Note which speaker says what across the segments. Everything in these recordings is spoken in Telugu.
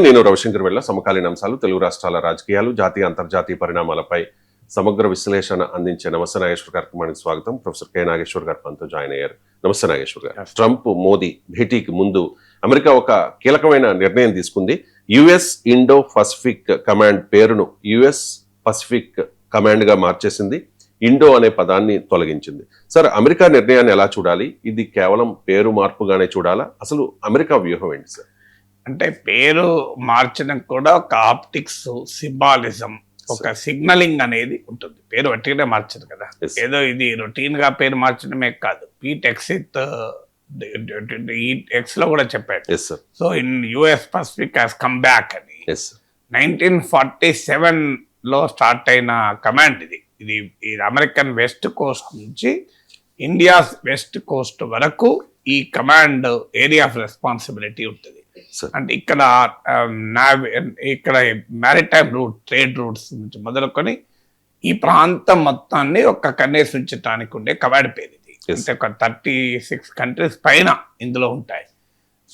Speaker 1: నేను రవిశంకర్ వెళ్ళ సమకాలీన అంశాలు, తెలుగు రాష్ట్రాల రాజకీయాలు, జాతీయ అంతర్జాతీయ పరిణామాలపై సమగ్ర విశ్లేషణ అందించే నమస్తే నాగేశ్వర్ కార్యక్రమానికి స్వాగతం. ప్రొఫెసర్ కె నాగేశ్వర్ గారు మనతో జాయిన్ అయ్యారు. నమస్తే నాగేశ్వర్ గారు. ట్రంప్ మోదీ భేటీకి ముందు అమెరికా ఒక కీలకమైన నిర్ణయం తీసుకుంది. యుఎస్ ఇండో పసిఫిక్ కమాండ్ పేరును యుఎస్ పసిఫిక్ కమాండ్ గా మార్చేసింది. ఇండో అనే పదాన్ని తొలగించింది. సార్, అమెరికా నిర్ణయాన్ని ఎలా చూడాలి? ఇది కేవలం పేరు మార్పుగానే చూడాలా? అసలు అమెరికా వ్యూహం ఏంటి సార్?
Speaker 2: అంటే పేరు మార్చడం కూడా ఒక ఆప్టిక్స్, సింబాలిజం, ఒక సిగ్నలింగ్ అనేది ఉంటుంది. పేరు వట్టిగానే మార్చదు కదా. ఏదో ఇది రొటీన్ గా పేరు మార్చడమే కాదు. పీట్ ఎక్సిత్ ఎక్స్ లో కూడా చెప్పాడు. So in US Pacific has come back అని 1947 లో స్టార్ట్ అయిన కమాండ్ ఇది. అమెరికన్ వెస్ట్ కోస్ట్ నుంచి ఇండియా వెస్ట్ కోస్ట్ వరకు ఈ కమాండ్ ఏరియా ఆఫ్ రెస్పాన్సిబిలిటీ ఉంటుంది. అంటే ఇక్కడ మ్యారిటైమ్ రూట్, ట్రేడ్ రూట్స్ నుంచి మొదలుకొని ఈ ప్రాంతం మొత్తాన్ని ఒక కన్నేసి ఉంచడానికి ఉండే కమాండ్ పేరు ఇది. అంటే ఒక 36 కంట్రీస్ పైన ఇందులో ఉంటాయి.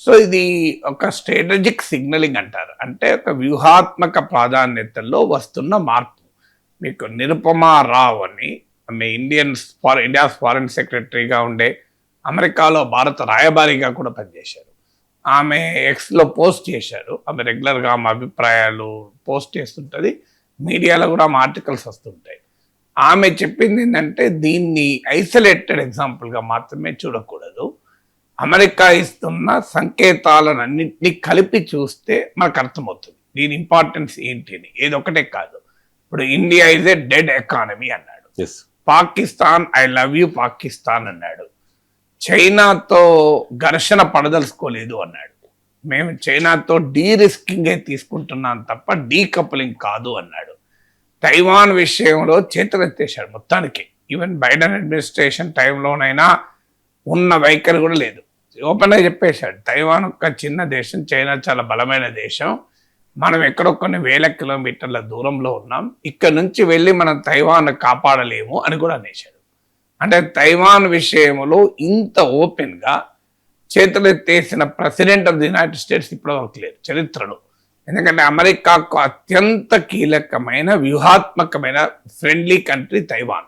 Speaker 2: సో ఇది ఒక స్ట్రాటజిక్ సిగ్నలింగ్ అంటారు. అంటే ఒక వ్యూహాత్మక ప్రాధాన్యతల్లో వస్తున్న మార్పు. మీకు నిరుపమా రావ్ అని ఆమె ఇండియాస్ ఫారెన్ సెక్రటరీగా ఉండే, అమెరికాలో భారత రాయబారిగా కూడా పనిచేశారు. ఆమె ఎక్స్లో పోస్ట్ చేశారు. ఆమె రెగ్యులర్గా ఆమె అభిప్రాయాలు పోస్ట్ చేస్తుంటుంది. మీడియాలో కూడా ఆమె ఆర్టికల్స్ వస్తుంటాయి. ఆమె చెప్పింది ఏంటంటే దీన్ని ఐసోలేటెడ్ ఎగ్జాంపుల్గా మాత్రమే చూడకూడదు. అమెరికా ఇస్తున్న సంకేతాలను అన్నింటినీ కలిపి చూస్తే మనకు అర్థమవుతుంది దీని ఇంపార్టెన్స్ ఏంటి అని. ఏదొకటే కాదు. ఇప్పుడు India is a dead economy అన్నాడు. Pakistan I love you Pakistan అన్నాడు. చైనాతో ఘర్షణ పడదలుచుకోలేదు అన్నాడు. మేము చైనాతో డీరిస్కింగే తీసుకుంటున్నాం తప్ప డీకప్లింగ్ కాదు అన్నాడు. తైవాన్ విషయంలో చేతులెత్తేశాడు మొత్తానికి. ఈవెన్ బైడెన్ అడ్మినిస్ట్రేషన్ టైంలోనైనా ఉన్న వైఖరి కూడా లేదు. ఓపెన్గా చెప్పేశాడు, తైవాన్ ఒక చిన్న దేశం, చైనా చాలా బలమైన దేశం, మనం ఎక్కడో కొన్ని వేల కిలోమీటర్ల దూరంలో ఉన్నాం, ఇక్కడ నుంచి వెళ్ళి మనం తైవాన్ కాపాడలేము అని కూడా అనేశాడు. అంటే తైవాన్ విషయంలో ఇంత ఓపెన్గా చేతులెత్తేసిన president of the United States ఇప్పటివరకు లేదు చరిత్రలో. ఎందుకంటే అమెరికాకు అత్యంత కీలకమైన వ్యూహాత్మకమైన ఫ్రెండ్లీ కంట్రీ తైవాన్.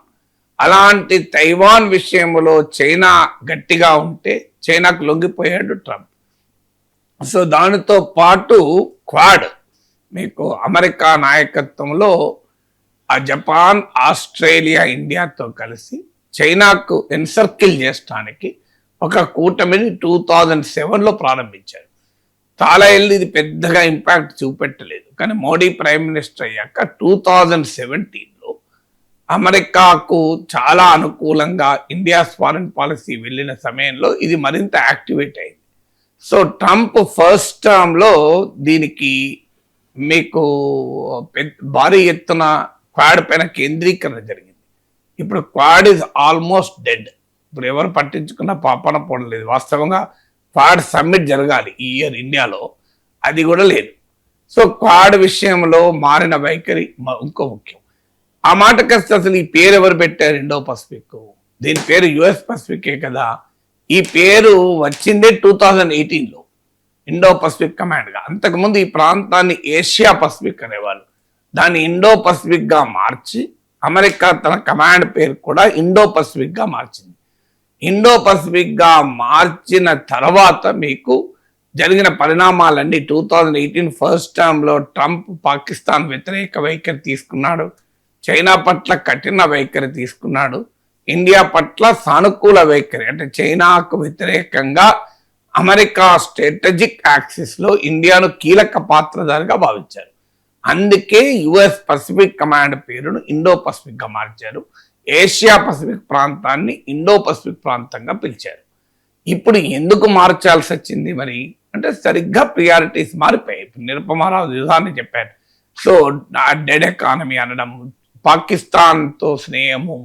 Speaker 2: అలాంటి తైవాన్ విషయంలో చైనా గట్టిగా ఉంటే చైనాకు లొంగిపోయాడు ట్రంప్. సో దానితో పాటు క్వాడ్, మీకు అమెరికా నాయకత్వంలో ఆ జపాన్, ఆస్ట్రేలియా, ఇండియాతో కలిసి చైనాకు ఎన్సర్కిల్ చేయడానికి ఒక కూటమిని 2007లో ప్రారంభించారు. చాలా ఏళ్ళు ఇది పెద్దగా ఇంపాక్ట్ చూపెట్టలేదు. కానీ మోడీ ప్రైమ్ మినిస్టర్ అయ్యాక 2017లో అమెరికాకు చాలా అనుకూలంగా ఇండియాస్ ఫారెన్ పాలసీ వెళ్ళిన సమయంలో ఇది మరింత యాక్టివేట్ అయింది. సో ట్రంప్ ఫస్ట్ టర్మ్లో దీనికి మీకు భారీ ఎత్తున క్వాడ్ పైన కేంద్రీకరణ జరిగింది. ఇప్పుడు క్వాడ్ ఈజ్ ఆల్మోస్ట్ డెడ్. ఇప్పుడు ఎవరు పట్టించుకున్న పాపన పోవడం. వాస్తవంగా క్వాడ్ సమ్మిట్ జరగాలి ఈ ఇయర్ ఇండియాలో, అది కూడా లేదు. సో క్వాడ్ విషయంలో మారిన వైఖరి ఇంకో ముఖ్యం. ఆ మాటకి వస్తే అసలు ఈ పేరు ఎవరు పెట్టారు? Indo Pacific. దీని పేరు యుఎస్ పసిఫికే కదా. ఈ పేరు వచ్చిందే 2018లో ఇండో పసిఫిక్ కమాండ్గా. అంతకుముందు ఈ ప్రాంతాన్ని ఏషియా పసిఫిక్ అనేవాళ్ళు. దాన్ని ఇండో పసిఫిక్గా మార్చి అమెరికా తన కమాండ్ పేరు కూడా ఇండో పసిఫిక్గా మార్చింది. ఇండో పసిఫిక్గా మార్చిన తర్వాత మీకు జరిగిన పరిణామాలన్నీ 2018 ఫస్ట్ టర్మ్లో ట్రంప్ పాకిస్తాన్ వ్యతిరేక వైఖరి తీసుకున్నాడు, చైనా పట్ల కఠిన వైఖరి తీసుకున్నాడు, ఇండియా పట్ల సానుకూల వైఖరి, అంటే చైనాకు వ్యతిరేకంగా అమెరికా స్ట్రాటజిక్ యాక్సిస్లో ఇండియాను కీలక పాత్రధారిగా భావించారు. అందుకే యుఎస్ పసిఫిక్ కమాండ్ పేరును ఇండో పసిఫిక్గా మార్చారు. ఏషియా పసిఫిక్ ప్రాంతాన్ని ఇండో పసిఫిక్ ప్రాంతంగా పిలిచారు. ఇప్పుడు ఎందుకు మార్చాల్సి వచ్చింది మరి అంటే సరిగ్గా ప్రియారిటీస్ మారిపోయాయి. ఇప్పుడు నిరుపమారావు వ్యూహాన్ని చెప్పారు. సో డెడ్ ఎకానమీ అనడం, పాకిస్తాన్తో స్నేహము,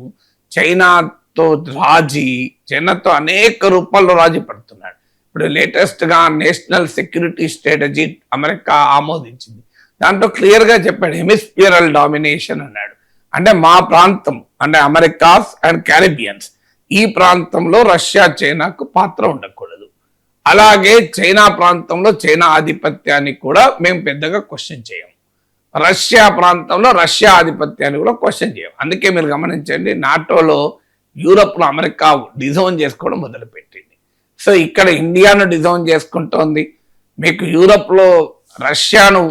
Speaker 2: చైనాతో రాజీ, చైనాతో అనేక రూపాల్లో రాజీ పడుతున్నాడు. ఇప్పుడు లేటెస్ట్గా నేషనల్ సెక్యూరిటీ స్ట్రాటజీ అమెరికా ఆమోదించింది. దాంట్లో క్లియర్గా చెప్పాడు హెమిస్పియరల్ డామినేషన్ అన్నాడు. అంటే మా ప్రాంతం అంటే అమెరికాస్ అండ్ క్యారిబియన్స్, ఈ ప్రాంతంలో రష్యా, చైనాకు పాత్ర ఉండకూడదు. అలాగే చైనా ప్రాంతంలో చైనా ఆధిపత్యాన్ని కూడా మేము పెద్దగా క్వశ్చన్ చేయం. రష్యా ప్రాంతంలో రష్యా ఆధిపత్యాన్ని కూడా క్వశ్చన్ చేయం. అందుకే మీరు గమనించండి, నాటోలో యూరప్లో అమెరికా డిజోన్ చేసుకోవడం మొదలుపెట్టింది. సో ఇక్కడ ఇండియాను డిజోన్ చేసుకుంటోంది. మీకు యూరప్లో రష్యాను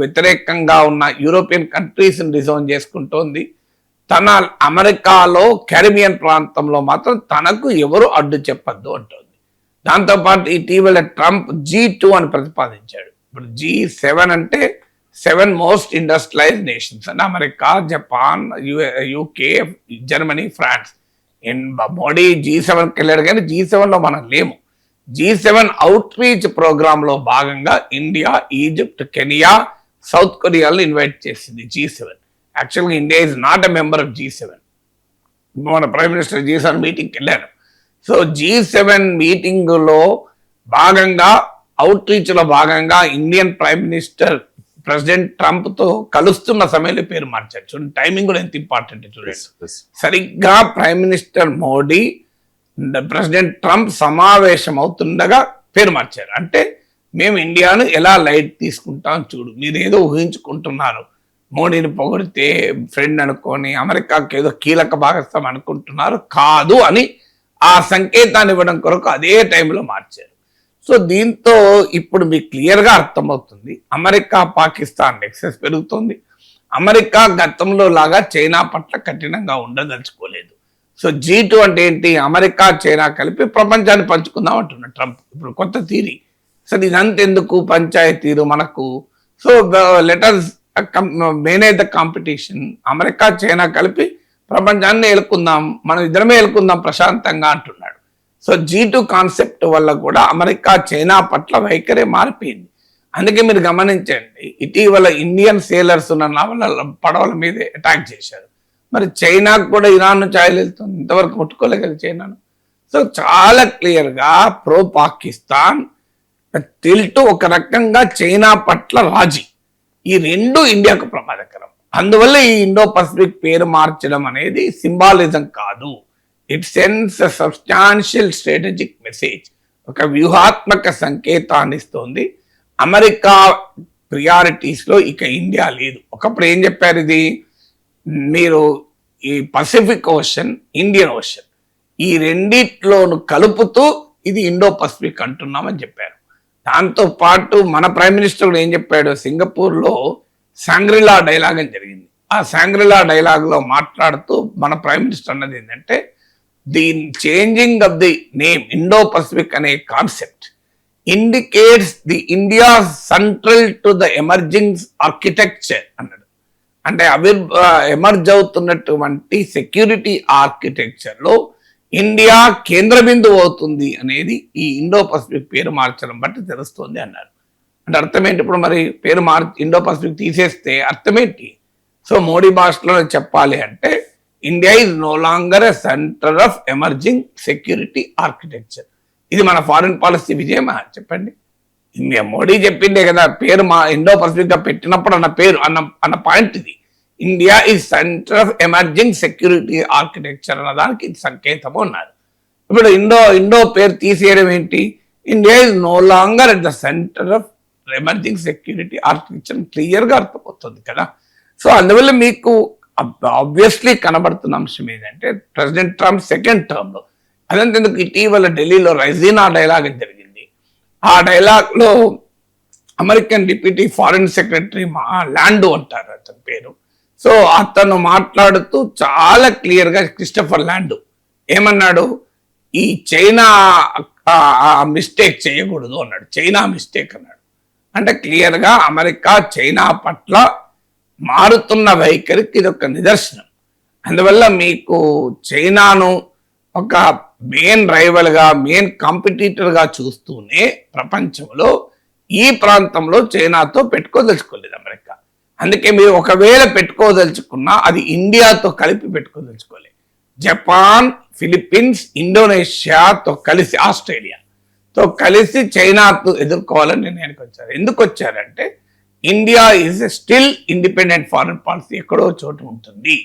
Speaker 2: వ్యతిరేకంగా ఉన్న యూరోపియన్ కంట్రీస్ని డిజోన్ చేసుకుంటోంది. తన అమెరికాలో కెరిబియన్ ప్రాంతంలో మాత్రం తనకు ఎవరు అడ్డు చెప్పద్దు అంటోంది. దాంతోపాటు ఇటీవల ట్రంప్ G2 అని ప్రతిపాదించాడు. ఇప్పుడు G7 అంటే 7 మోస్ట్ ఇండస్ట్రియలైజ్డ్ నేషన్స్ అంటే America, Japan, UK, Germany, France. Modi G7కి వెళ్ళాడు కానీ G7లో మనం లేము. G7 అవుట్ రీచ్ ప్రోగ్రామ్ లో భాగంగా ఇండియా, ఈజిప్ట్, కెనియా, సౌత్ కొరియాలను ఇన్వైట్ చేసింది G7. యాక్చువల్గా India is not a member of G7. మన ప్రైమ్ మినిస్టర్ G7 మీటింగ్కి వెళ్ళారు. సో G7 మీటింగ్లో భాగంగా అవుట్ రీచ్ లో భాగంగా Indian prime minister president Trump తో కలుస్తున్న సమయంలో పేరు మార్చారు. చూడండి, టైమింగ్ కూడా ఎంత ఇంపార్టెంట్ చూడండి. సరిగ్గా prime minister Modi president Trump సమావేశం అవుతుండగా పేరు మార్చారు. అంటే మేము ఇండియాను ఎలా లైట్ తీసుకుంటాం చూడు, మీరు ఏదో ఊహించుకుంటున్నారు, మోడీని పొగిడితే ఫ్రెండ్ అనుకొని అమెరికాకి ఏదో కీలక భాగస్వామి అనుకుంటున్నారు, కాదు అని ఆ సంకేతాన్ని ఇవ్వడం కొరకు అదే టైంలో మార్చారు. సో దీంతో ఇప్పుడు మీకు క్లియర్గా అర్థమవుతుంది, అమెరికా పాకిస్తాన్ నెక్సెస్ పెరుగుతుంది. అమెరికా గతంలో లాగా చైనా పట్ల కఠినంగా ఉండదలుచుకోలేదు. సో G2 అంటే ఏంటి, అమెరికా చైనా కలిపి ప్రపంచాన్ని పంచుకుందాం అంటున్నాడు ట్రంప్. ఇప్పుడు కొత్త థీరీ. సో ఇదంతెందుకు పంచాయతీరు మనకు, so letters manage the competition, America China కలిపి ప్రపంచాన్ని ఎలుకుందాం, మనం ఇద్దరమే ఎలుకుందాం ప్రశాంతంగా అంటున్నాడు. సో G2 కాన్సెప్ట్ వల్ల కూడా అమెరికా చైనా పట్ల వైఖరి మారిపోయింది. అందుకే మీరు గమనించండి, ఇటీవల ఇండియన్ సేలర్స్ ఉన్న పడవల మీద అటాక్ చేశారు. మరి చైనాకు కూడా ఇరాన్ నుంచి ఆయిల్ వెళ్తుంది, ఇంతవరకు ముట్టుకోలేదు చైనాను. సో చాలా క్లియర్గా ప్రో పాకిస్తాన్ తిల్టు ఒక రకంగా చైనా పట్ల రాజీ, ఈ రెండు ఇండియాకు ప్రమాదకరం. అందువల్ల ఈ ఇండో పసిఫిక్ పేరు మార్చడం అనేది సింబాలిజం కాదు, it sends a substantial strategic message, ఒక వ్యూహాత్మక సంకేతాన్ని ఇస్తుంది. అమెరికా ప్రియారిటీస్లో ఇక ఇండియా లేదు. ఒకప్పుడు ఏం చెప్పారు, ఇది మీరు ఈ పసిఫిక్ ఓషన్, ఇండియన్ ఓషన్ ఈ రెండిట్లోను కలుపుతూ ఇది ఇండో పసిఫిక్ అంటున్నామని చెప్పారు. దాంతో పాటు మన ప్రైమ్ మినిస్టర్ కూడా ఏం చెప్పాడు, సింగపూర్లో శాంగ్రిలా డైలాగ్ అని జరిగింది. ఆ శాంగ్రిలా డైలాగ్లో మాట్లాడుతూ మన ప్రైమ్ మినిస్టర్ అన్నది ఏంటంటే, the changing of the name Indo Pacific అనే concept indicates the India central to the emerging architecture అన్నాడు. అంటే ఎమర్జ్ అవుతున్నటువంటి సెక్యూరిటీ ఆర్కిటెక్చర్లో ఇండియా కేంద్ర బిందువు అవుతుంది అనేది ఈ ఇండో పసిఫిక్ పేరు మార్చడం బట్టి తెలుస్తుంది అన్నారు. అంటే అర్థమేంటి, ఇప్పుడు మరి పేరు ఇండో పసిఫిక్ తీసేస్తే అర్థమేంటి? సో మోడీ భాషలో చెప్పాలి అంటే India is no longer a centre of emerging security architecture. ఇది మన ఫారిన్ పాలసీ విజయమా చెప్పండి? ఇండియా మోడీ చెప్పిండే కదా పేరు ఇండో పసిఫిక్ గా పెట్టినప్పుడు అన్న పేరు అన్న పాయింట్ ఇది. India is centre of emerging security architecture అన్న దానికి ఇది సంకేతము అన్నారు. ఇప్పుడు ఇండో పేరు తీసేయడం ఏంటి, India is no longer at the centre of emerging security architecture క్లియర్గా అర్థమవుతుంది కదా. సో అందువల్ల మీకు ఆబ్వియస్లీ కనబడుతున్న అంశం ఏంటంటే, ప్రెసిడెంట్ ట్రంప్ సెకండ్ టర్మ్ లో అదంతెందుకు ఇటీవల ఢిల్లీలో రైజీనా డైలాగ్ జరిగింది. ఆ డైలాగ్ లో అమెరికన్ డిప్యూటీ ఫారిన్ సెక్రటరీ ల్యాండో అంటారు అతని పేరు. సో అతను మాట్లాడుతూ చాలా క్లియర్ గా క్రిస్టఫర్ ల్యాండో ఏమన్నాడు, ఈ చైనా మిస్టేక్ చేయకూడదు అన్నాడు. చైనా మిస్టేక్ అన్నాడు. అంటే క్లియర్ గా అమెరికా చైనా పట్ల మారుతున్న వైఖరికి ఇది ఒక నిదర్శనం. అందువల్ల మీకు చైనాను ఒక మెయిన్ రైవల్ గా, మెయిన్ కాంపిటీటర్ గా చూస్తూనే ప్రపంచంలో ఈ ప్రాంతంలో చైనాతో పెట్టుకోదలుచుకోలేదు అమెరికా. అందుకే మీరు ఒకవేళ పెట్టుకోదలుచుకున్నా అది ఇండియాతో కలిపి పెట్టుకోదలుచుకోలేదు. జపాన్, ఫిలిప్పీన్స్, ఇండోనేషియాతో కలిసి, ఆస్ట్రేలియాతో కలిసి చైనాతో ఎదుర్కోవాలని నిర్ణయానికి వచ్చారు. ఎందుకు వచ్చారంటే India is still independent foreign policy ఎక్కడో చోటు ఉంటుంది.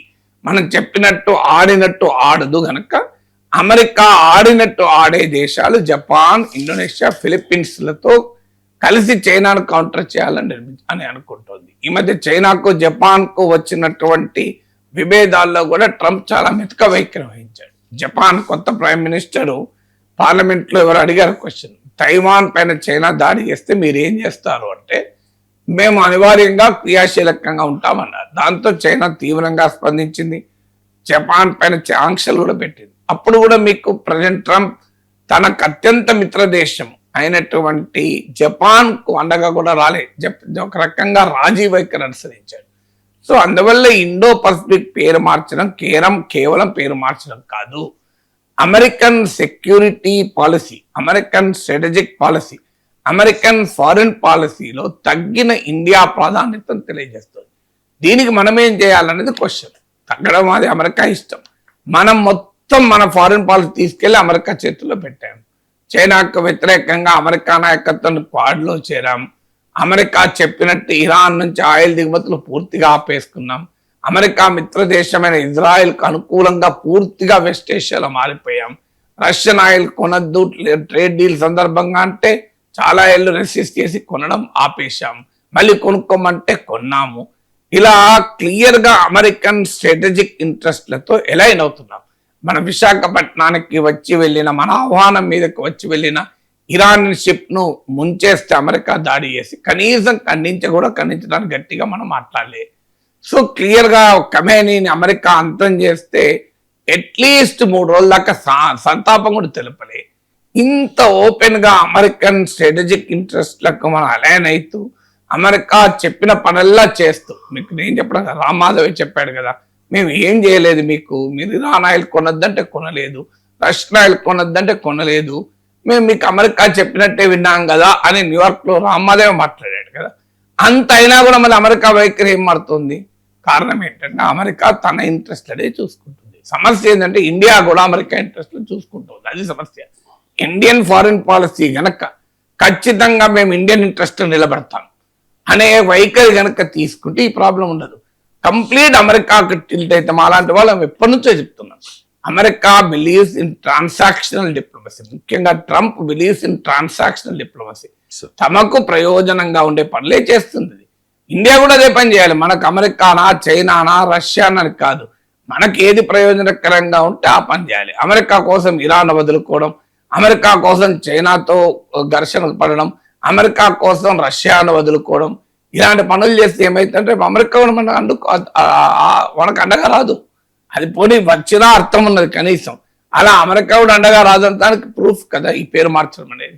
Speaker 2: మనం చెప్పినట్టు ఆడినట్టు ఆడదు గనక అమెరికా ఆడినట్టు ఆడే దేశాలు జపాన్, ఇండోనేషియా, ఫిలిప్పీన్స్లతో కలిసి చైనాను కౌంటర్ చేయాలని అని అనుకుంటోంది. ఈ మధ్య చైనాకు జపాన్కు వచ్చినటువంటి విభేదాల్లో కూడా ట్రంప్ చాలా మెతక వైఖరి వహించాడు. జపాన్ కొత్త ప్రైమ్ మినిస్టరు పార్లమెంట్లో ఎవరు అడిగారు క్వశ్చన్, తైవాన్ పైన చైనా దాడి చేస్తే మీరు ఏం చేస్తారు అంటే, మేము అనివార్యంగా క్రియాశీలకంగా ఉంటామన్నారు. దాంతో చైనా తీవ్రంగా స్పందించింది, జపాన్ పైన ఆంక్షలు కూడా పెట్టింది. అప్పుడు కూడా మీకు ప్రెసిడెంట్ ట్రంప్ తనకు అత్యంత మిత్ర దేశం అయినటువంటి జపాన్ కు అండగా కూడా ఒక రకంగా రాజీ వైఖరి అనుసరించాడు. సో అందువల్ల ఇండో పసిఫిక్ పేరు మార్చడం కేవలం పేరు మార్చడం కాదు, American security policy, American strategic policy, American foreign పాలసీలో తగ్గిన ఇండియా ప్రాధాన్యతను తెలియజేస్తుంది. దీనికి మనం ఏం చేయాలనేది క్వశ్చన్. తగ్గడం అది అమెరికా ఇష్టం. మనం మొత్తం మన ఫారిన్ పాలసీ తీసుకెళ్లి అమెరికా చేతుల్లో పెట్టాం. చైనాకు వ్యతిరేకంగా అమెరికా నాయకత్వం క్వాడ్లో చేరాం. అమెరికా చెప్పినట్టు ఇరాన్ నుంచి ఆయిల్ దిగుమతులు పూర్తిగా ఆపేసుకున్నాం. అమెరికా మిత్ర దేశమైన ఇజ్రాయెల్కు అనుకూలంగా పూర్తిగా వెస్ట్ ఏషియాలో మారిపోయాం. రష్యన్ ఆయిల్ కొనద్దు ట్రేడ్ డీల్ సందర్భంగా అంటే చాలా ఏళ్ళు రెసిస్ట్ చేసి కొనడం ఆపేశాం, మళ్ళీ కొనుక్కోమంటే కొన్నాము. ఇలా క్లియర్ గా అమెరికన్ స్ట్రాటజిక్ ఇంట్రెస్ట్లతో ఎలైన్ అవుతున్నాం. మన విశాఖపట్నానికి వచ్చి వెళ్ళిన, మన ఆహ్వానం మీదకి వచ్చి వెళ్ళిన ఇరాన్ షిప్ ను ముంచేస్తే అమెరికా దాడి చేసి కనీసం ఖండించడానికి గట్టిగా మనం మాట్లాడలే. సో క్లియర్ గా ఖమేనీని అమెరికా అంతం చేస్తే అట్లీస్ట్ 3 రోజుల దాకా సంతాపం కూడా తెలపలే. ఇంత ఓపెన్ గా అమెరికన్ స్ట్రాటజిక్ ఇంట్రెస్ట్లకు మనం అలైన్ అవుతూ అమెరికా చెప్పిన పనల్లా చేస్తూ, మీకు నేను చెప్పడం కదా, రామ్ మాధవ్ చెప్పాడు కదా, మేము ఏం చేయలేదు, మీరు ఇరాన్ ఆయిల్ కొనొద్దంటే కొనలేదు, రష్యన్ ఆయిల్ కొనొద్దంటే కొనలేదు, మేము మీకు అమెరికా చెప్పినట్టే విన్నాం కదా అని న్యూయార్క్ లో రామ్ మాధవ్ మాట్లాడాడు కదా. అంత అయినా కూడా మళ్ళీ అమెరికా వైఖరి ఏం మారుతుంది? కారణం ఏంటంటే అమెరికా తన ఇంట్రెస్ట్ అనేది చూసుకుంటుంది. సమస్య ఏంటంటే ఇండియా కూడా అమెరికా ఇంట్రెస్ట్ చూసుకుంటుంది, అది సమస్య. ఇండియన్ ఫారిన్ పాలసీ గనక ఖచ్చితంగా మేము ఇండియన్ ఇంట్రెస్ట్ నిలబెడతాం అనే వైఖరి గనక తీసుకుంటే ఈ ప్రాబ్లం ఉండదు. కంప్లీట్ అమెరికాకి టిల్ట్ అయితే అలాంటి వాళ్ళు ఎప్పటి నుంచో చెప్తున్నాం. America believes in transactional diplomacy, ముఖ్యంగా Trump believes in transactional diplomacy. తమకు ప్రయోజనంగా ఉండే పనులే చేస్తుంది. ఇండియా కూడా అదే పని చేయాలి. మనకు అమెరికానా, చైనానా, రష్యానా అని కాదు, మనకి ఏది ప్రయోజనకరంగా ఉంటే ఆ పని చేయాలి. అమెరికా కోసం ఇరాన్ వదులుకోవడం, అమెరికా కోసం చైనాతో ఘర్షణలు పడడం, అమెరికా కోసం రష్యాను వదులుకోవడం, ఇలాంటి పనులు చేస్తే ఏమైతుందంటే అమెరికా కూడా మనకు అండగా రాదు. అది పోనీ వచ్చినా అర్థం ఉన్నది కనీసం. అలా అమెరికా కూడా అండగా రాదు దానికి ప్రూఫ్ కదా ఈ పేరు మార్చడం అనేది.